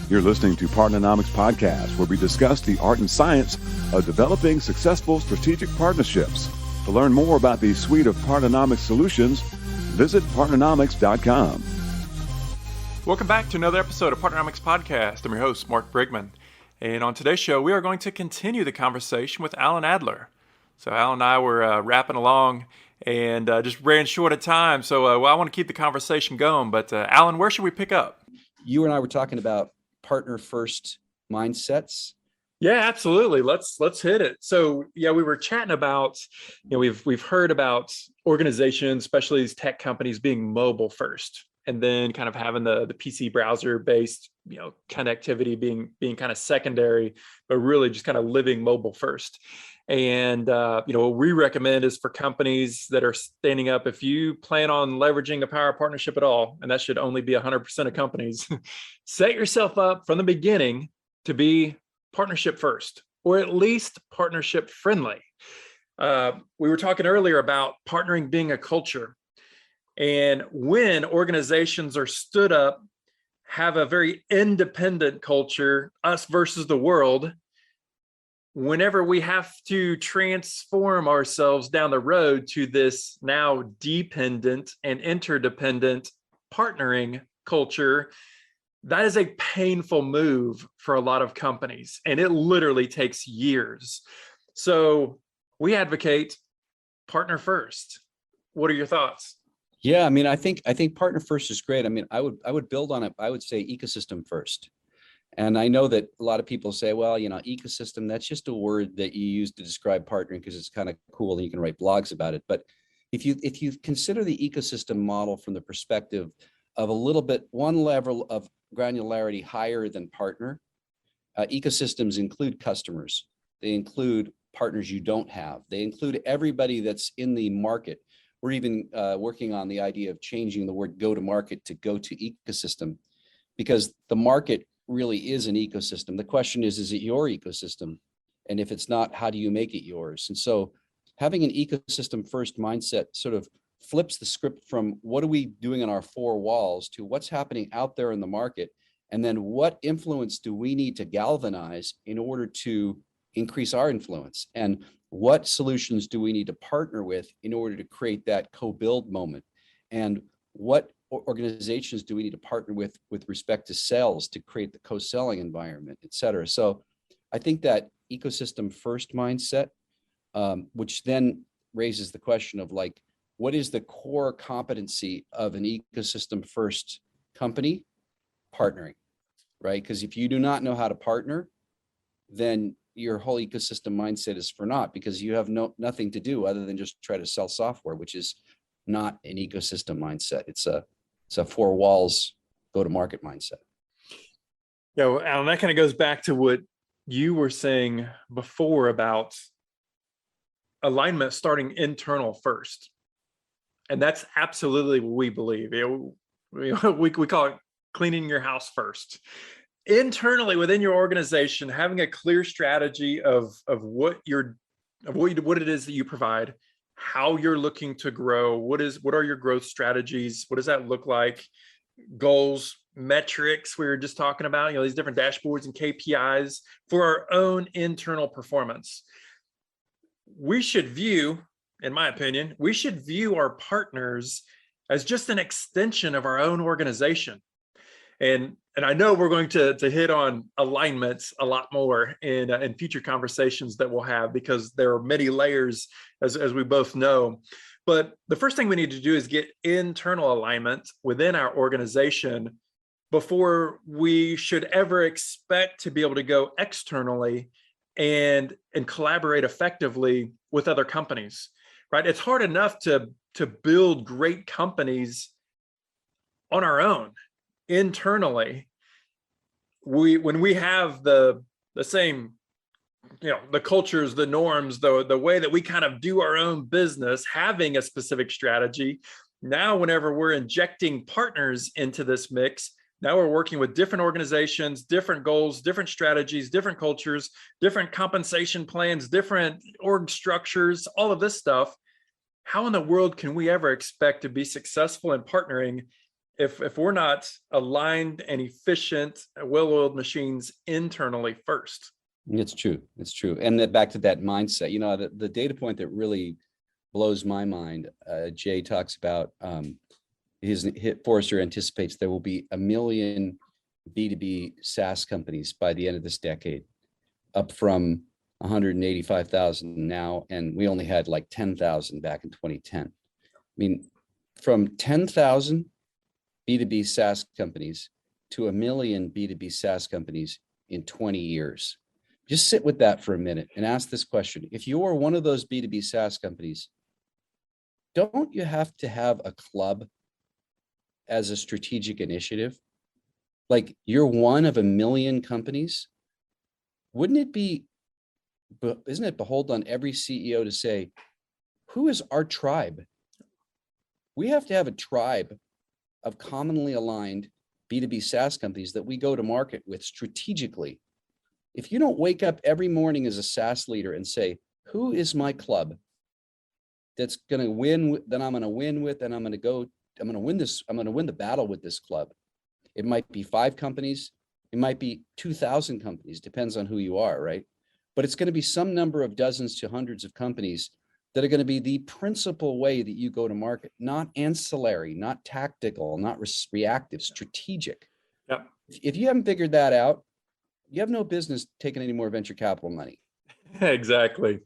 You're listening to Partnernomics Podcast, where we discuss the art and science of developing successful strategic partnerships. To learn more about the suite of Partnernomics solutions, visit partnernomics.com. Welcome back to another episode of Partnernomics Podcast. I'm your host, Mark Brigman. And on today's show, we are going to continue the conversation with Allan Adler. So Allan and I were wrapping along and just ran short of time. So I want to keep the conversation going. But Allan, where should we pick up? You and I were talking about partner first mindsets. Yeah, absolutely. Let's hit it. So yeah, we were chatting about, we've heard about organizations, especially these tech companies, being mobile first, and then kind of having the PC browser based, connectivity being kind of secondary, but really just kind of living mobile first. And, what we recommend is for companies that are standing up, if you plan on leveraging a power partnership at all, and that should only be 100% of companies, set yourself up from the beginning to be partnership first, or at least partnership friendly. We were talking earlier about partnering being a culture. And when organizations are stood up, have a very independent culture, us versus the world, whenever we have to transform ourselves down the road to this now dependent and interdependent partnering culture, that is a painful move for a lot of companies, and it literally takes years. So we advocate partner first. What are your thoughts? Yeah, I think partner first is great. I would build on it. I would say ecosystem first. And I know that a lot of people say, well, ecosystem, that's just a word that you use to describe partnering because it's kind of cool and you can write blogs about it. But if you consider the ecosystem model from the perspective of one level of granularity higher than partner, ecosystems include customers. They include partners you don't have. They include everybody that's in the market. We're even working on the idea of changing the word go to market to go to ecosystem, because the market really is an ecosystem. The question is it your ecosystem? And if it's not, how do you make it yours? And so having an ecosystem first mindset sort of flips the script from what are we doing in our four walls to what's happening out there in the market. And then what influence do we need to galvanize in order to increase our influence? And what solutions do we need to partner with in order to create that co-build moment? And what organizations do we need to partner with respect to sales to create the co-selling environment, et cetera? So I think that ecosystem first mindset, which then raises the question of what is the core competency of an ecosystem first company? Partnering, right? Because if you do not know how to partner, then your whole ecosystem mindset is for naught, because you have nothing to do other than just try to sell software, which is not an ecosystem mindset. It's a four walls go to market mindset. Yeah, well, Allan, that kind of goes back to what you were saying before about alignment starting internal first. And that's absolutely what we believe. We call it cleaning your house first. Internally within your organization, having a clear strategy of what it is that you provide, how you're looking to grow, what are your growth strategies, what does that look like, goals, metrics we were just talking about, these different dashboards and KPIs for our own internal performance. We should view, in my opinion, our partners as just an extension of our own organization. And I know we're going to hit on alignments a lot more in future conversations that we'll have, because there are many layers, as we both know. But the first thing we need to do is get internal alignment within our organization before we should ever expect to be able to go externally and collaborate effectively with other companies, right? It's hard enough to build great companies on our own. Internally, when we have the same, the cultures, the norms, the way that we kind of do our own business, having a specific strategy. Now, whenever we're injecting partners into this mix, now we're working with different organizations, different goals, different strategies, different cultures, different compensation plans, different org structures, all of this stuff. How in the world can we ever expect to be successful in partnering if we're not aligned and efficient, well-oiled machines internally first. It's true. It's true. And then back to that mindset, the data point that really blows my mind, Jay talks about, Forrester anticipates there will be 1 million B2B SaaS companies by the end of this decade, up from 185,000 now. And we only had like 10,000 back in 2010. I mean, from 10,000 B2B SaaS companies to 1 million B2B SaaS companies in 20 years. Just sit with that for a minute and ask this question. If you're one of those B2B SaaS companies, don't you have to have a club as a strategic initiative? Like, you're one of 1 million companies. Isn't it beholden on every CEO to say, who is our tribe? We have to have a tribe of commonly aligned B2B SaaS companies that we go to market with strategically. If you don't wake up every morning as a SaaS leader and say, who is my club that's going to win, that I'm going to win with, and I'm going to win this, I'm going to win the battle with this club. It might be 5 companies. It might be 2,000 companies, depends on who you are, right? But it's going to be some number of dozens to hundreds of companies that are going to be the principal way that you go to market, not ancillary, not tactical, not reactive, strategic. Yep. If you haven't figured that out, you have no business taking any more venture capital money. Exactly.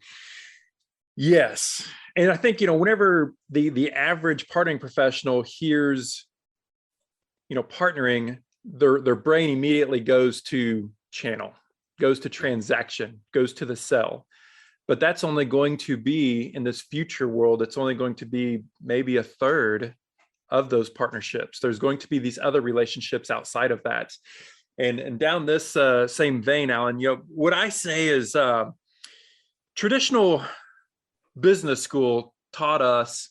Yes. And I think, whenever the average partnering professional hears, partnering, their brain immediately goes to channel, goes to transaction, goes to the sell. But that's only going to be, in this future world, it's only going to be maybe a third of those partnerships. There's going to be these other relationships outside of that. And down this same vein, Allan, what I say is traditional business school taught us,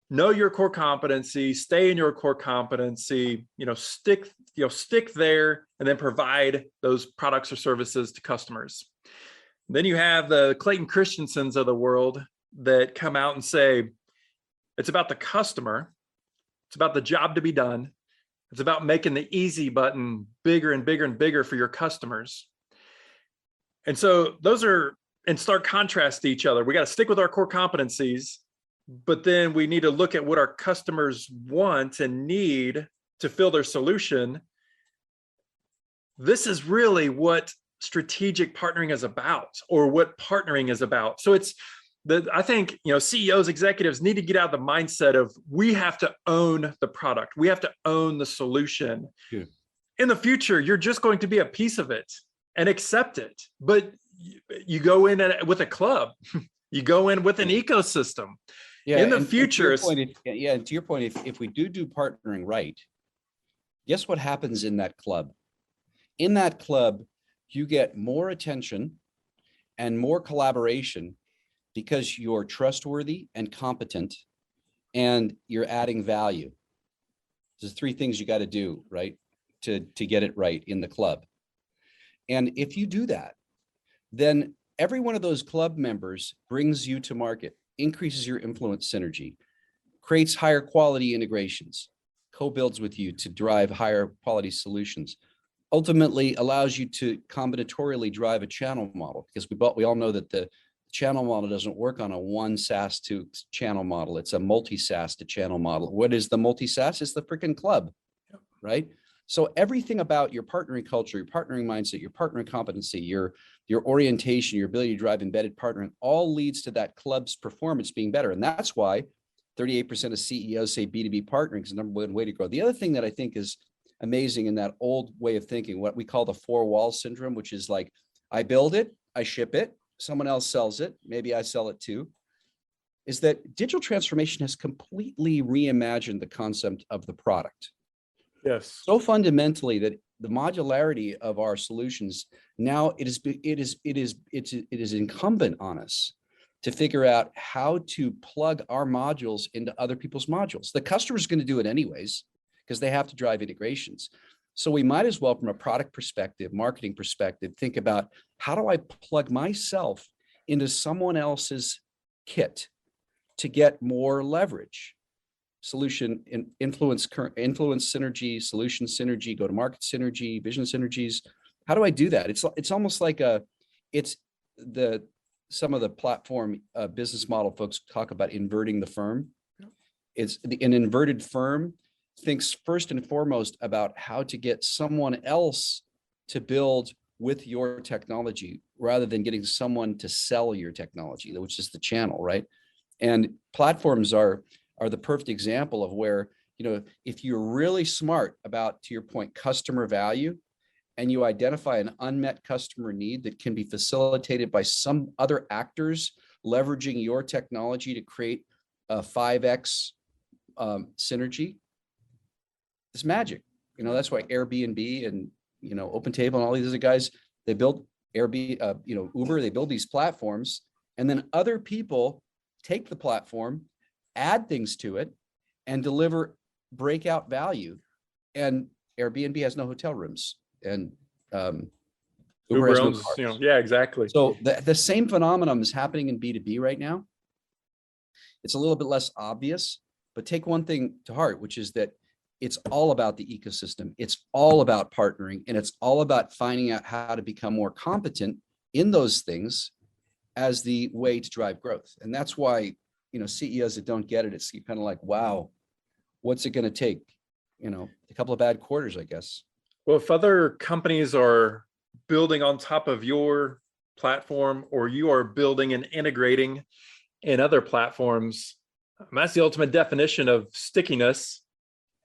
know your core competency, stay in your core competency, stick there, and then provide those products or services to customers. Then you have the Clayton Christensens of the world that come out and say, it's about the customer. It's about the job to be done. It's about making the easy button bigger and bigger and bigger for your customers. And so those are in stark contrast to each other. We got to stick with our core competencies, but then we need to look at what our customers want and need to fill their solution. This is really what strategic partnering is about, or what partnering is about. So I think, CEOs, executives need to get out of the mindset of, we have to own the product. We have to own the solution. Yeah. In the future, you're just going to be a piece of it and accept it. But you go in with a club, you go in with an ecosystem. Yeah. In the future. To your point, if we do partnering right, guess what happens in that club? In that club, you get more attention and more collaboration because you're trustworthy and competent and you're adding value. There's 3 things you got to do, right, to get it right in the club. And if you do that, then every one of those club members brings you to market, increases your influence synergy, creates higher quality integrations, co-builds with you to drive higher quality solutions, ultimately allows you to combinatorially drive a channel model, because we all know that the channel model doesn't work on a one SaaS to channel model. It's a multi-SaaS to channel model. What is the multi-SaaS? It's the freaking club, right? So everything about your partnering culture, your partnering mindset, your partnering competency, your orientation, your ability to drive embedded partnering, all leads to that club's performance being better. And that's why 38% of CEOs say B2B partnering is the number one way to grow. The other thing that I think is amazing in that old way of thinking, what we call the 4 walls syndrome, which is like, I build it, I ship it, someone else sells it, maybe I sell it too, is that digital transformation has completely reimagined the concept of the product. Yes. So fundamentally that the modularity of our solutions, now it is incumbent on us to figure out how to plug our modules into other people's modules. The customer is going to do it anyways, because they have to drive integrations. So we might as well, from a product perspective, marketing perspective, think about, how do I plug myself into someone else's kit to get more leverage? influence synergy, solution synergy, go-to-market synergy, vision synergies. How do I do that? It's almost like some of the platform business model folks talk about inverting the firm. An inverted firm thinks first and foremost about how to get someone else to build with your technology rather than getting someone to sell your technology, which is the channel, right? And platforms are the perfect example of where, if you're really smart about, to your point, customer value, and you identify an unmet customer need that can be facilitated by some other actors leveraging your technology to create a 5x synergy, it's magic. That's why Airbnb and OpenTable and all these other guys, they build Airbnb, Uber, they build these platforms, and then other people take the platform, add things to it, and deliver breakout value. And Airbnb has no hotel rooms, and Uber has no owns, cars. yeah, exactly. So the same phenomenon is happening in B2B right now. It's a little bit less obvious, but take one thing to heart, which is that it's all about the ecosystem. It's all about partnering, and it's all about finding out how to become more competent in those things as the way to drive growth. And that's why, CEOs that don't get it, it's kind of like, wow, what's it going to take? A couple of bad quarters, I guess. Well, if other companies are building on top of your platform, or you are building and integrating in other platforms, that's the ultimate definition of stickiness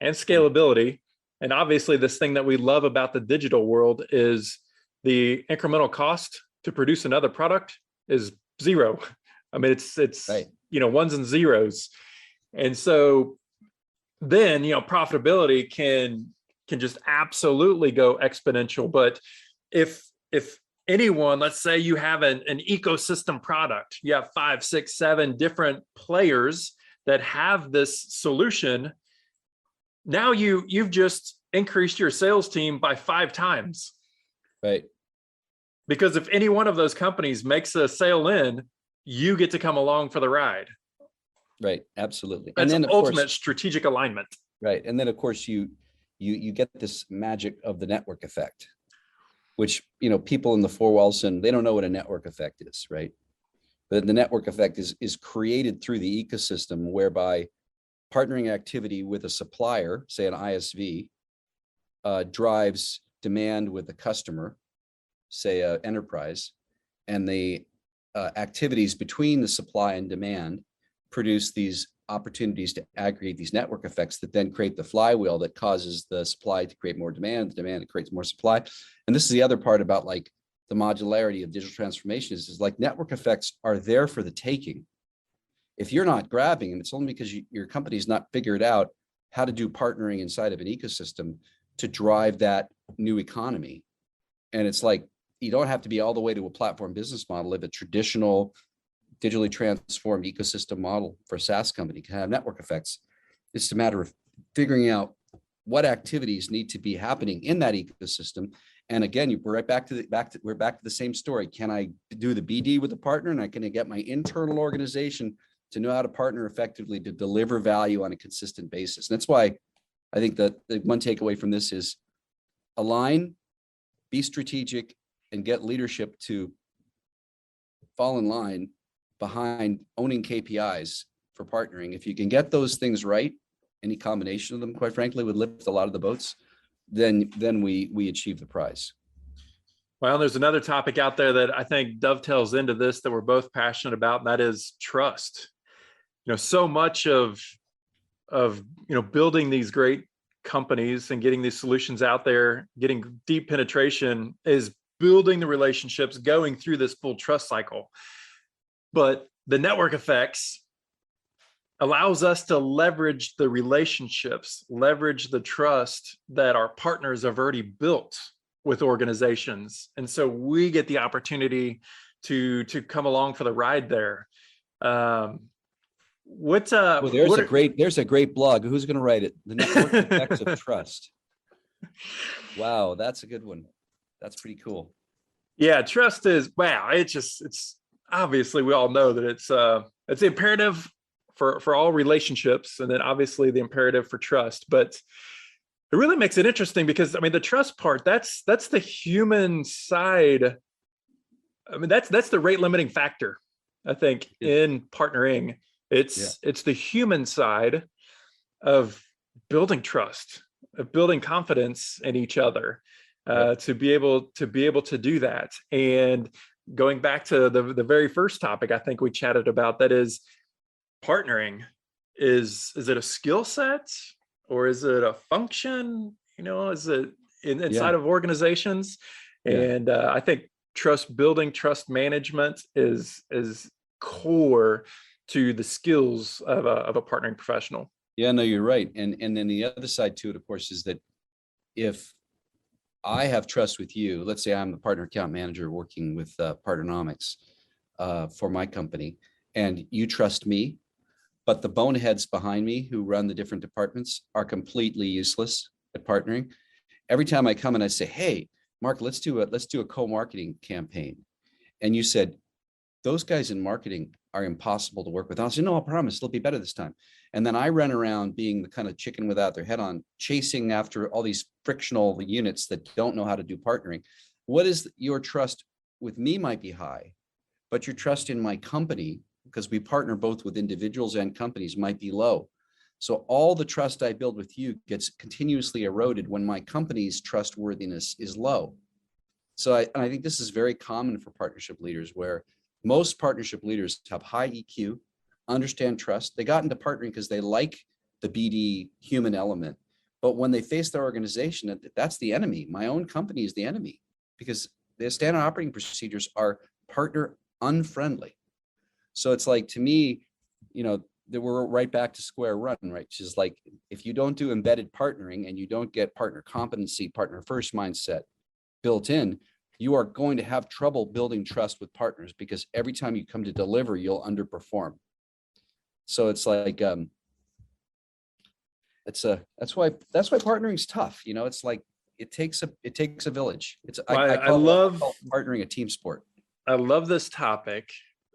and scalability. And obviously, this thing that we love about the digital world is the incremental cost to produce another product is zero. I mean, it's right. Ones and zeros. And so then, profitability can just absolutely go exponential. But if anyone, let's say you have an ecosystem product, you have 5, 6, 7 different players that have this solution. Now you've just increased your sales team by 5 times. Right. Because if any one of those companies makes a sale in, you get to come along for the ride. Right. Absolutely. That's and then ultimate strategic alignment. Right. And then of course you get this magic of the network effect, which, people in the 4 walls, and they don't know what a network effect is, right? But the network effect is created through the ecosystem, whereby partnering activity with a supplier, say an ISV, drives demand with the customer, say an enterprise, and the activities between the supply and demand produce these opportunities to aggregate these network effects that then create the flywheel that causes the supply to create more demand, the demand that creates more supply. And this is the other part about like the modularity of digital transformation is like network effects are there for the taking. If you're not grabbing them, it's only because your company's not figured out how to do partnering inside of an ecosystem to drive that new economy. And it's like, you don't have to be all the way to a platform business model. If a traditional digitally transformed ecosystem model for a SaaS company can have network effects, it's a matter of figuring out what activities need to be happening in that ecosystem. And again, we're back to the same story. Can I do the BD with a partner, and can I get my internal organization to know how to partner effectively to deliver value on a consistent basis? And that's why I think that the one takeaway from this is align, be strategic, and get leadership to fall in line behind owning KPIs for partnering. If you can get those things right, any combination of them, quite frankly, would lift a lot of the boats, then we achieve the prize. Well, there's another topic out there that I think dovetails into this that we're both passionate about, and that is trust. So much of building these great companies and getting these solutions out there, getting deep penetration, is building the relationships, going through this full trust cycle. But the network effects allows us to leverage the relationships, leverage the trust that our partners have already built with organizations. And so we get the opportunity to come along for the ride there. There's a great blog. Who's going to write it? The network effects of trust. Wow, that's a good one. That's pretty cool. Yeah, trust is, wow. It's obviously, we all know that it's imperative for all relationships, and then obviously the imperative for trust. But it really makes it interesting because I mean, the trust part, that's the human side. I mean, that's the rate limiting factor, I think, in partnering. It's the human side of building trust, of building confidence in each other, to be able to do that. And going back to the very first topic I think we chatted about, that is partnering. Is it a skill set, or is it a function? Is it inside of organizations? And I think trust building, trust management is core to the skills of a partnering professional. Yeah, no, you're right. And then the other side to it, of course, is that if I have trust with you, let's say I'm the partner account manager working with Partnernomics for my company, and you trust me, but the boneheads behind me who run the different departments are completely useless at partnering. Every time I come and I say, hey, Mark, let's do a co-marketing campaign. And you said, those guys in marketing are impossible to work with. I'll say, no, I'll promise it'll be better this time. And then I run around being the kind of chicken without their head on, chasing after all these frictional units that don't know how to do partnering. What is your trust with me might be high, but your trust in my company, because we partner both with individuals and companies, might be low. So all the trust I build with you gets continuously eroded when my company's trustworthiness is low. So I think this is very common for partnership leaders, where most partnership leaders have high EQ, understand trust. They got into partnering because they like the BD human element. But when they face their organization, that's the enemy. My own company is the enemy, because the standard operating procedures are partner unfriendly. So it's like, to me, that we're right back to square one, right? Which is like, if you don't do embedded partnering and you don't get partner competency, partner first mindset built in, you are going to have trouble building trust with partners, because every time you come to deliver, you'll underperform. So it's like, that's why partnering is tough. It's like, it takes a village. I call partnering a team sport. I love this topic.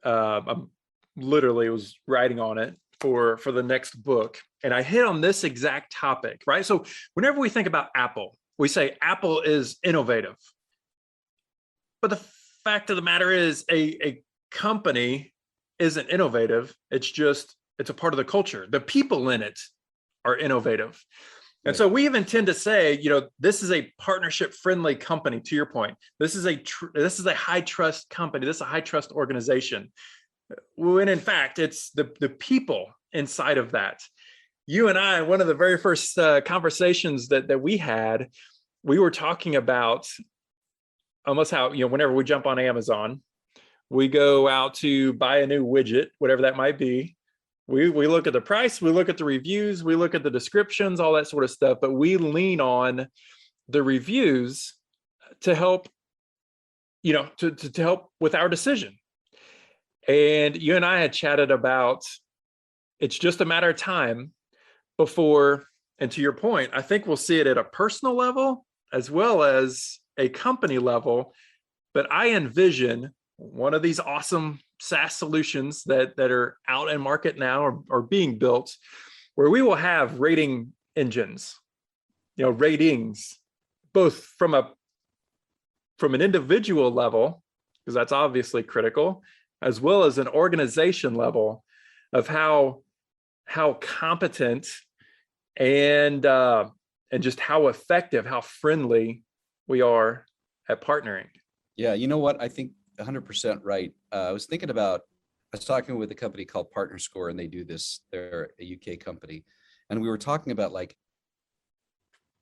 I'm literally was writing on it for the next book, and I hit on this exact topic, right? So whenever we think about Apple, we say Apple is innovative. But the fact of the matter is, a company isn't innovative. It's a part of the culture. The people in it are innovative. And Right. so we even tend to say, this is a partnership friendly company. To your point, this is a high trust company. This is a high trust organization. When in fact, it's the people inside of that. You and I, one of the very first conversations that we had, we were talking about almost how, whenever we jump on Amazon, we go out to buy a new widget, whatever that might be. We look at the price, we look at the reviews, we look at the descriptions, all that sort of stuff, but we lean on the reviews to help, to help with our decision. And you and I had chatted about, it's just a matter of time before, and to your point, I think we'll see it at a personal level as well as a company level. But I envision one of these awesome SaaS solutions that are out in market now, or being built, where we will have rating engines, ratings, both from an individual level, because that's obviously critical, as well as an organization level, of how competent and just how effective, how friendly we are at partnering. Yeah, you know what? I think 100% right. I was talking with a company called Partner Score, and they do this. They're a UK company, and we were talking about, like,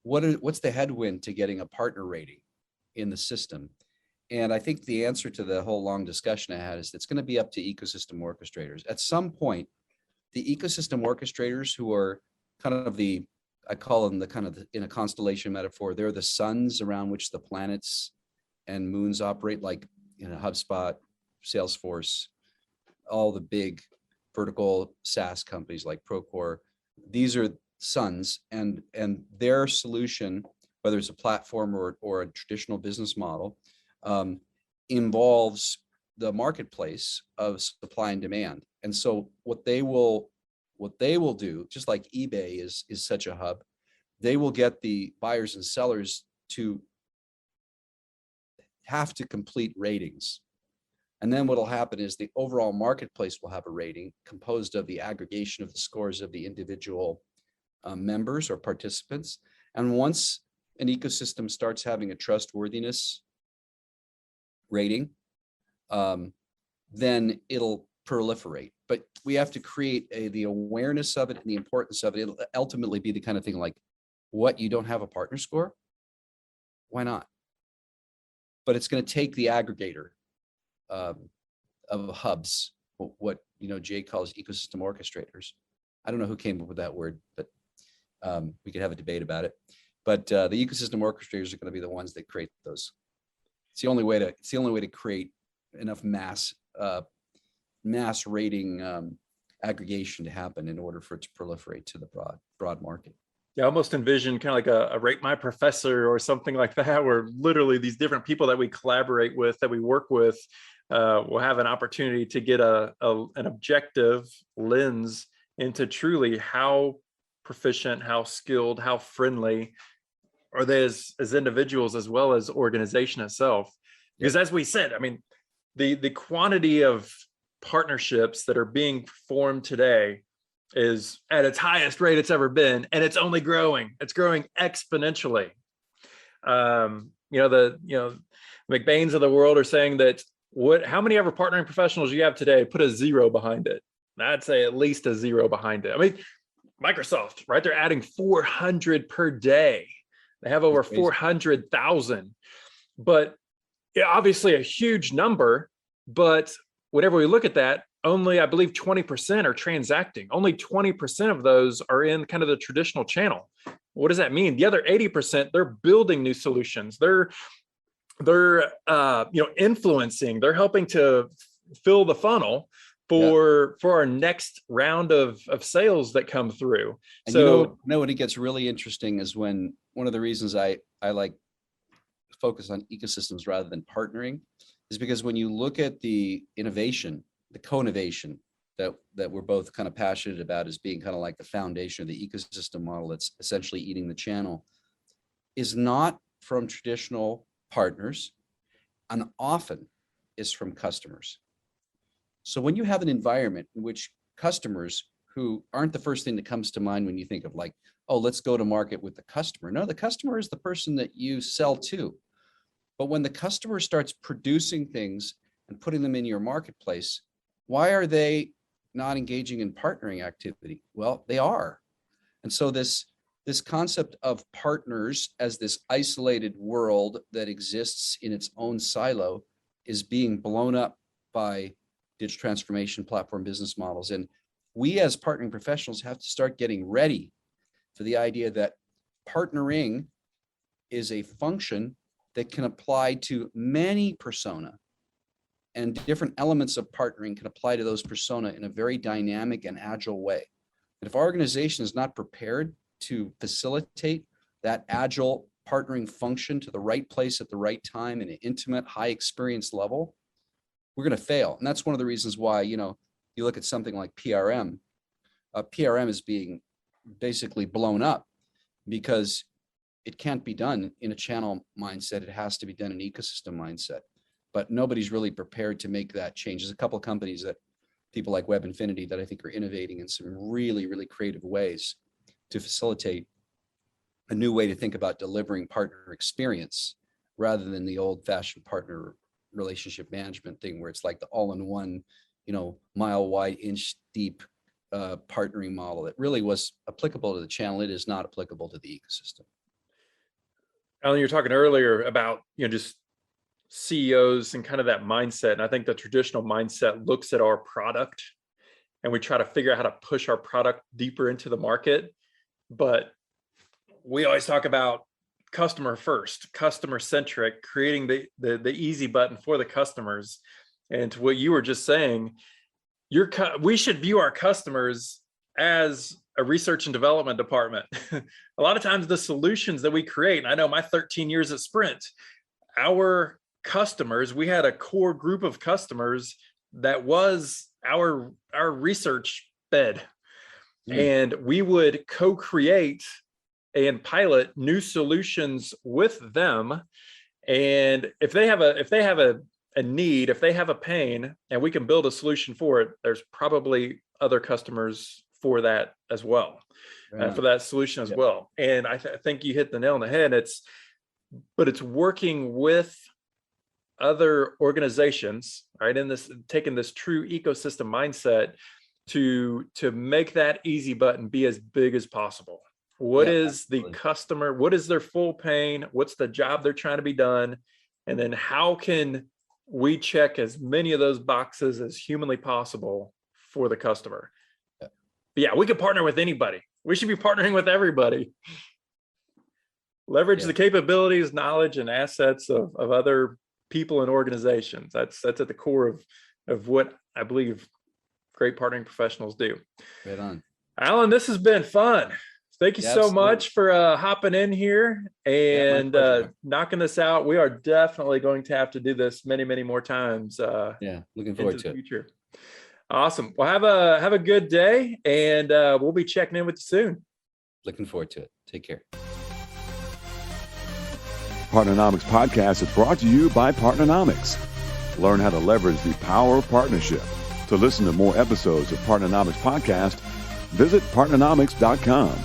what's the headwind to getting a partner rating in the system. And I think the answer to the whole long discussion I had is it's going to be up to ecosystem orchestrators. At some point, the ecosystem orchestrators, who are kind of I call them in a constellation metaphor, they're the suns around which the planets and moons operate, like HubSpot, Salesforce, all the big vertical SaaS companies like Procore. These are suns, and their solution, whether it's a platform or a traditional business model, involves the marketplace of supply and demand. And so what they will what they will do, just like eBay is such a hub, they will get the buyers and sellers to have to complete ratings. And then what'll happen is the overall marketplace will have a rating composed of the aggregation of the scores of the individual members or participants. And once an ecosystem starts having a trustworthiness rating, then it'll proliferate. But we have to create the awareness of it and the importance of it. It'll ultimately be the kind of thing like, what, you don't have a partner score? Why not? But it's going to take the aggregator of hubs, what Jay calls ecosystem orchestrators. I don't know who came up with that word, but we could have a debate about it. But the ecosystem orchestrators are going to be the ones that create those. It's the only way to create enough mass rating aggregation to happen in order for it to proliferate to the broad market. Yeah, I almost envision kind of like a rate my professor or something like that, where literally these different people that we collaborate with, that we work with, will have an opportunity to get an objective lens into truly how proficient, how skilled, how friendly are they as individuals as well as organization itself. Because as we said, I mean, the quantity of partnerships that are being formed today is at its highest rate it's ever been, and it's only growing. It's growing exponentially. The McBains of the world are saying that how many ever partnering professionals you have today, put a 0 behind it. I'd say at least a 0 behind it. I mean, Microsoft, right? They're adding 400 per day. They have over 400,000, but obviously a huge number. But whenever we look at that, only, I believe, 20% are transacting. Only 20% of those are in kind of the traditional channel. What does that mean? The other 80%, they're building new solutions. They're influencing. They're helping to fill the funnel for our next round of sales that come through. And so when it gets really interesting is when one of the reasons I like focus on ecosystems rather than partnering is because when you look at the innovation, the co-innovation that we're both kind of passionate about as being kind of like the foundation of the ecosystem model that's essentially eating the channel, is not from traditional partners and often is from customers. So when you have an environment in which customers, who aren't the first thing that comes to mind when you think of like, oh, let's go to market with the customer. No, the customer is the person that you sell to. But when the customer starts producing things and putting them in your marketplace, why are they not engaging in partnering activity? Well, they are. And so this concept of partners as this isolated world that exists in its own silo is being blown up by digital transformation platform business models. And we as partnering professionals have to start getting ready for the idea that partnering is a function that can apply to many persona, and different elements of partnering can apply to those persona in a very dynamic and agile way. And if our organization is not prepared to facilitate that agile partnering function to the right place at the right time in an intimate, high experience level, we're going to fail. And that's one of the reasons why, you look at something like PRM. PRM is being basically blown up because it can't be done in a channel mindset. It has to be done in an ecosystem mindset. But nobody's really prepared to make that change. There's a couple of companies that people like Web Infinity that I think are innovating in some really, really creative ways to facilitate a new way to think about delivering partner experience rather than the old fashioned partner relationship management thing where it's like the all-in-one, mile wide, inch deep partnering model that really was applicable to the channel. It is not applicable to the ecosystem. Allan, you were talking earlier about, just CEOs and kind of that mindset. And I think the traditional mindset looks at our product and we try to figure out how to push our product deeper into the market. But we always talk about customer first, customer centric, creating the easy button for the customers. And to what you were just saying, we should view our customers as a research and development department. A lot of times the solutions that we create, and I know my 13 years at Sprint, our customers, we had a core group of customers that was our research bed. and we would co-create and pilot new solutions with them. And if they have a need, if they have a pain and we can build a solution for it, there's probably other customers for that as well, for that solution as well. And I think you hit the nail on the head. It's working with other organizations, right? In this, taking this true ecosystem mindset to make that easy button be as big as possible. What is the customer? What is their full pain? What's the job they're trying to be done? And then how can we check as many of those boxes as humanly possible for the customer? But yeah, we could partner with anybody. We should be partnering with everybody. Leverage the capabilities, knowledge, and assets of other people and organizations. That's at the core of what I believe great partnering professionals do. Right on. Allan, this has been fun. Thank you so much for hopping in here and knocking this out. We are definitely going to have to do this many, many more times. Looking forward to it. Future. Awesome. Well, have a good day, and we'll be checking in with you soon. Looking forward to it. Take care. Partnernomics Podcast is brought to you by Partnernomics. Learn how to leverage the power of partnership. To listen to more episodes of Partnernomics Podcast, visit partnernomics.com.